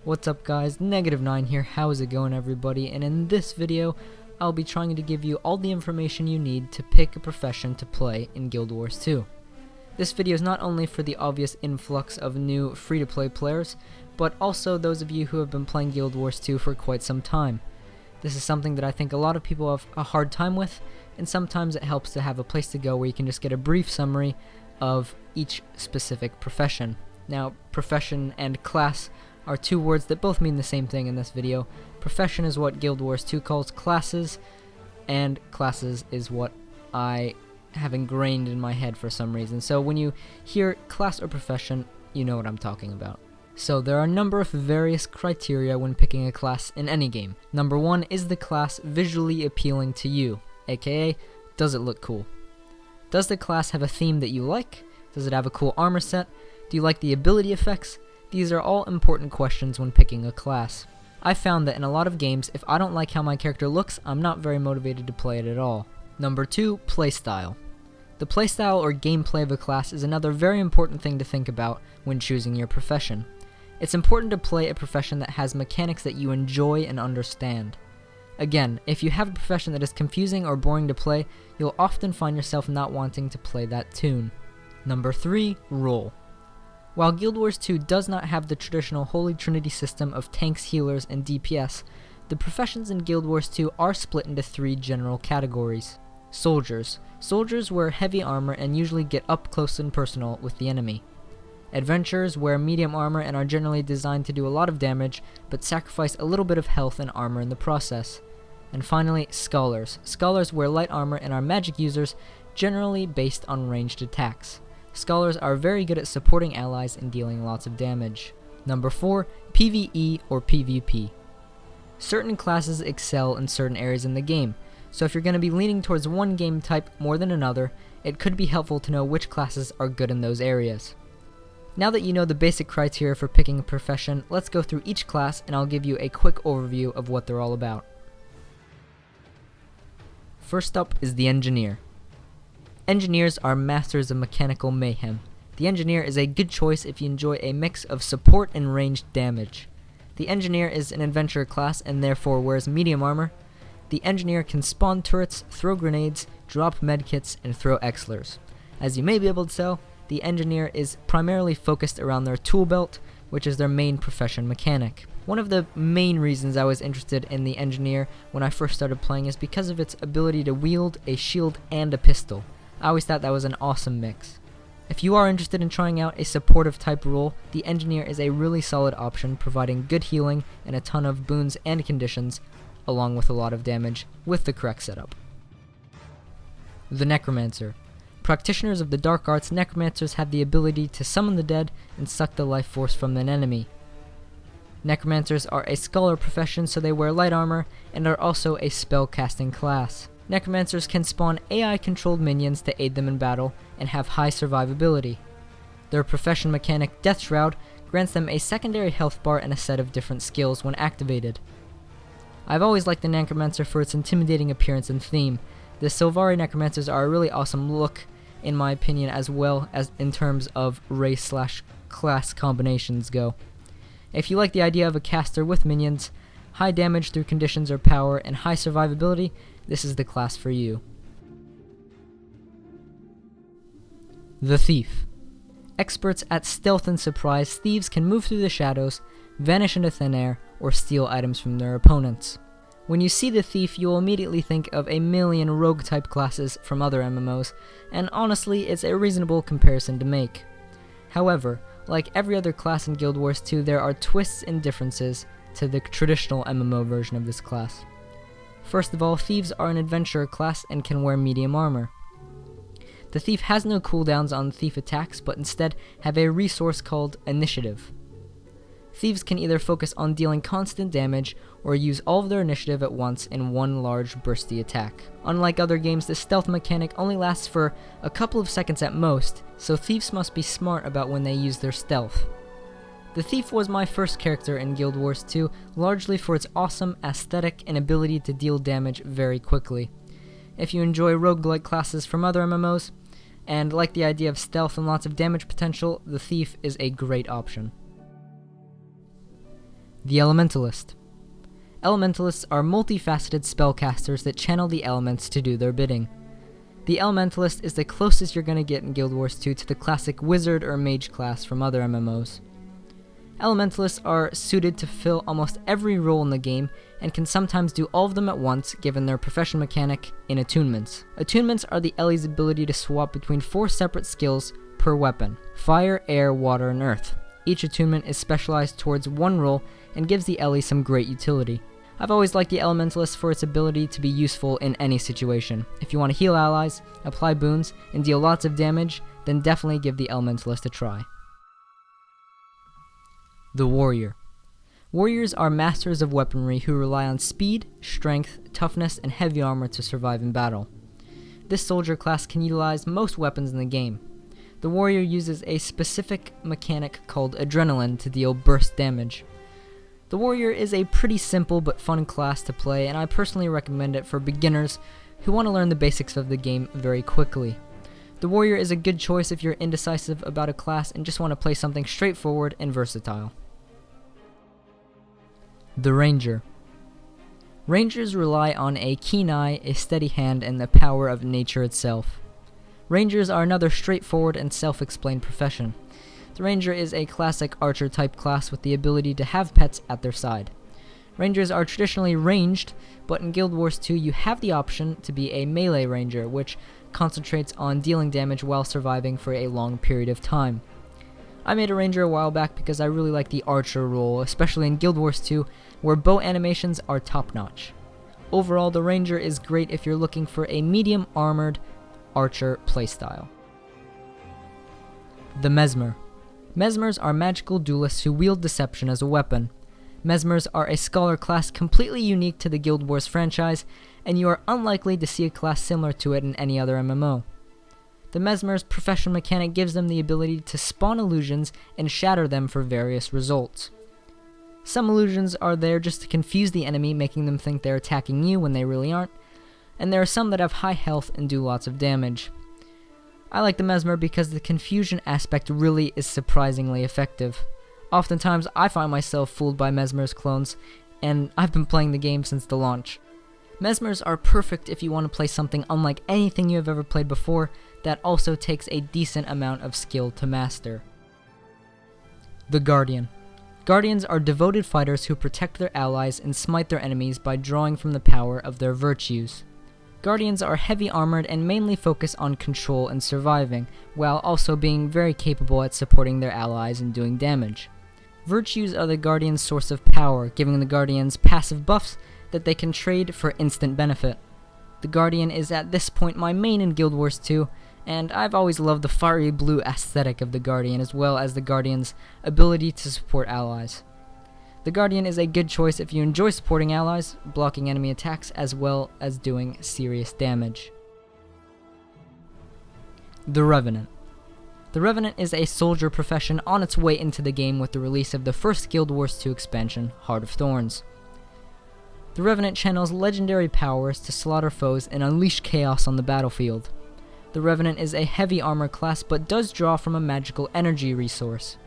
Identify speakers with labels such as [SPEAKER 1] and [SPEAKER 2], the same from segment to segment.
[SPEAKER 1] What's up guys, Negative9 here, how's it going everybody, and in this video, I'll be trying to give you all the information you need to pick a profession to play in Guild Wars 2. This video is not only for the obvious influx of new free-to-play players, but also those of you who have been playing Guild Wars 2 for quite some time. This is something that I think a lot of people have a hard time with, and sometimes it helps to have a place to go where you can just get a brief summary of each specific profession. Now, profession and class are two words that both mean the same thing in this video. Profession is what Guild Wars 2 calls classes, and classes is what I have ingrained in my head for some reason. So when you hear class or profession, you know what I'm talking about. So there are a number of various criteria when picking a class in any game. Number one, is the class visually appealing to you? AKA, does it look cool? Does the class have a theme that you like? Does it have a cool armor set? Do you like the ability effects? These are all important questions when picking a class. I found that in a lot of games, if I don't like how my character looks, I'm not very motivated to play it at all. Number two, playstyle. The playstyle or gameplay of a class is another very important thing to think about when choosing your profession. It's important to play a profession that has mechanics that you enjoy and understand. Again, if you have a profession that is confusing or boring to play, you'll often find yourself not wanting to play that tune. Number three, role. While Guild Wars 2 does not have the traditional Holy Trinity system of tanks, healers, and DPS, the professions in Guild Wars 2 are split into three general categories. Soldiers. Soldiers wear heavy armor and usually get up close and personal with the enemy. Adventurers wear medium armor and are generally designed to do a lot of damage, but sacrifice a little bit of health and armor in the process. And finally, Scholars. Scholars wear light armor and are magic users, generally based on ranged attacks. Scholars are very good at supporting allies and dealing lots of damage. Number 4, PvE or PvP. Certain classes excel in certain areas in the game, so if you're going to be leaning towards one game type more than another, it could be helpful to know which classes are good in those areas. Now that you know the basic criteria for picking a profession, let's go through each class and I'll give you a quick overview of what they're all about. First up is the Engineer. Engineers are masters of mechanical mayhem. The Engineer is a good choice if you enjoy a mix of support and ranged damage. The Engineer is an adventurer class and therefore wears medium armor. The Engineer can spawn turrets, throw grenades, drop medkits, and throw Exlers. As you may be able to tell, the Engineer is primarily focused around their tool belt, which is their main profession mechanic. One of the main reasons I was interested in the Engineer when I first started playing is because of its ability to wield a shield and a pistol. I always thought that was an awesome mix. If you are interested in trying out a supportive type role, the Engineer is a really solid option, providing good healing and a ton of boons and conditions, along with a lot of damage, with the correct setup. The Necromancer. Practitioners of the dark arts, Necromancers have the ability to summon the dead and suck the life force from an enemy. Necromancers are a scholar profession, so they wear light armor and are also a spell-casting class. Necromancers can spawn AI-controlled minions to aid them in battle and have high survivability. Their profession mechanic, Death Shroud, grants them a secondary health bar and a set of different skills when activated. I've always liked the Necromancer for its intimidating appearance and theme. The Sylvari Necromancers are a really awesome look, in my opinion, as well as in terms of race/class combinations go. If you like the idea of a caster with minions, high damage through conditions or power, and high survivability, this is the class for you. The Thief. Experts at stealth and surprise, thieves can move through the shadows, vanish into thin air, or steal items from their opponents. When you see the Thief, you will immediately think of a million rogue-type classes from other MMOs, and honestly, it's a reasonable comparison to make. However, like every other class in Guild Wars 2, there are twists and differences to the traditional MMO version of this class. First of all, Thieves are an adventurer class and can wear medium armor. The Thief has no cooldowns on thief attacks, but instead have a resource called Initiative. Thieves can either focus on dealing constant damage, or use all of their initiative at once in one large bursty attack. Unlike other games, the stealth mechanic only lasts for a couple of seconds at most, so Thieves must be smart about when they use their stealth. The Thief was my first character in Guild Wars 2, largely for its awesome aesthetic and ability to deal damage very quickly. If you enjoy roguelike classes from other MMOs, and like the idea of stealth and lots of damage potential, the Thief is a great option. The Elementalist. Elementalists are multifaceted spellcasters that channel the elements to do their bidding. The Elementalist is the closest you're going to get in Guild Wars 2 to the classic wizard or mage class from other MMOs. Elementalists are suited to fill almost every role in the game and can sometimes do all of them at once given their profession mechanic in attunements. Attunements are the Ellie's ability to swap between 4 separate skills per weapon: fire, air, water, and earth. Each attunement is specialized towards one role and gives the Ellie some great utility. I've always liked the Elementalist for its ability to be useful in any situation. If you want to heal allies, apply boons, and deal lots of damage, then definitely give the Elementalist a try. The Warrior. Warriors are masters of weaponry who rely on speed, strength, toughness, and heavy armor to survive in battle. This soldier class can utilize most weapons in the game. The Warrior uses a specific mechanic called Adrenaline to deal burst damage. The Warrior is a pretty simple but fun class to play, and I personally recommend it for beginners who want to learn the basics of the game very quickly. The Warrior is a good choice if you're indecisive about a class and just want to play something straightforward and versatile. The Ranger. Rangers rely on a keen eye, a steady hand, and the power of nature itself. Rangers are another straightforward and self-explained profession. The Ranger is a classic archer-type class with the ability to have pets at their side. Rangers are traditionally ranged, but in Guild Wars 2 you have the option to be a melee ranger, which concentrates on dealing damage while surviving for a long period of time. I made a ranger a while back because I really like the archer role, especially in Guild Wars 2, where bow animations are top-notch. Overall, the ranger is great if you're looking for a medium-armored archer playstyle. The Mesmer. Mesmers are magical duelists who wield deception as a weapon. Mesmers are a scholar class completely unique to the Guild Wars franchise, and you are unlikely to see a class similar to it in any other MMO. The Mesmer's profession mechanic gives them the ability to spawn illusions and shatter them for various results. Some illusions are there just to confuse the enemy, making them think they're attacking you when they really aren't, and there are some that have high health and do lots of damage. I like the Mesmer because the confusion aspect really is surprisingly effective. Oftentimes I find myself fooled by Mesmer's clones, and I've been playing the game since the launch. Mesmers are perfect if you want to play something unlike anything you have ever played before that also takes a decent amount of skill to master. The Guardian. Guardians are devoted fighters who protect their allies and smite their enemies by drawing from the power of their virtues. Guardians are heavy armored and mainly focus on control and surviving, while also being very capable at supporting their allies and doing damage. Virtues are the Guardian's source of power, giving the Guardians passive buffs that they can trade for instant benefit. The Guardian is at this point my main in Guild Wars 2, and I've always loved the fiery blue aesthetic of the Guardian as well as the Guardian's ability to support allies. The Guardian is a good choice if you enjoy supporting allies, blocking enemy attacks, as well as doing serious damage. The Revenant. The Revenant is a soldier profession on its way into the game with the release of the first Guild Wars 2 expansion, Heart of Thorns. The Revenant channels legendary powers to slaughter foes and unleash chaos on the battlefield. The Revenant is a heavy armor class but does draw from a magical energy resource.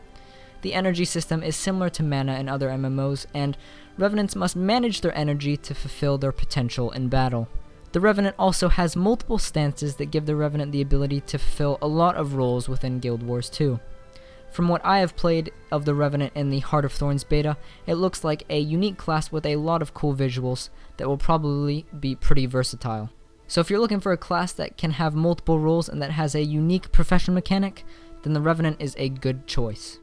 [SPEAKER 1] The energy system is similar to mana in other MMOs, and Revenants must manage their energy to fulfill their potential in battle. The Revenant also has multiple stances that give the Revenant the ability to fulfill a lot of roles within Guild Wars 2. From what I have played of the Revenant in the Heart of Thorns beta, it looks like a unique class with a lot of cool visuals that will probably be pretty versatile. So if you're looking for a class that can have multiple roles and that has a unique profession mechanic, then the Revenant is a good choice.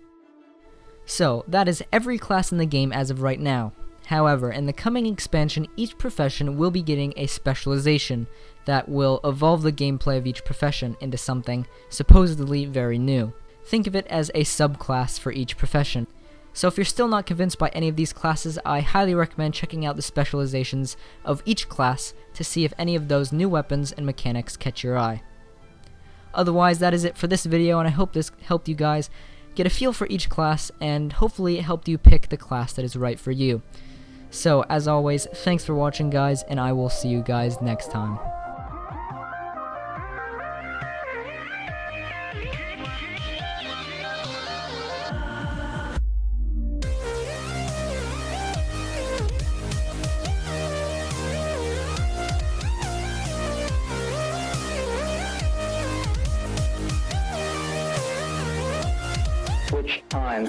[SPEAKER 1] So, that is every class in the game as of right now. However, in the coming expansion, each profession will be getting a specialization that will evolve the gameplay of each profession into something supposedly very new. Think of it as a subclass for each profession. So if you're still not convinced by any of these classes, I highly recommend checking out the specializations of each class to see if any of those new weapons and mechanics catch your eye. Otherwise, that is it for this video, and I hope this helped you guys get a feel for each class, and hopefully it helped you pick the class that is right for you. So, as always, thanks for watching, guys, and I will see you guys next time.
[SPEAKER 2] Switch time.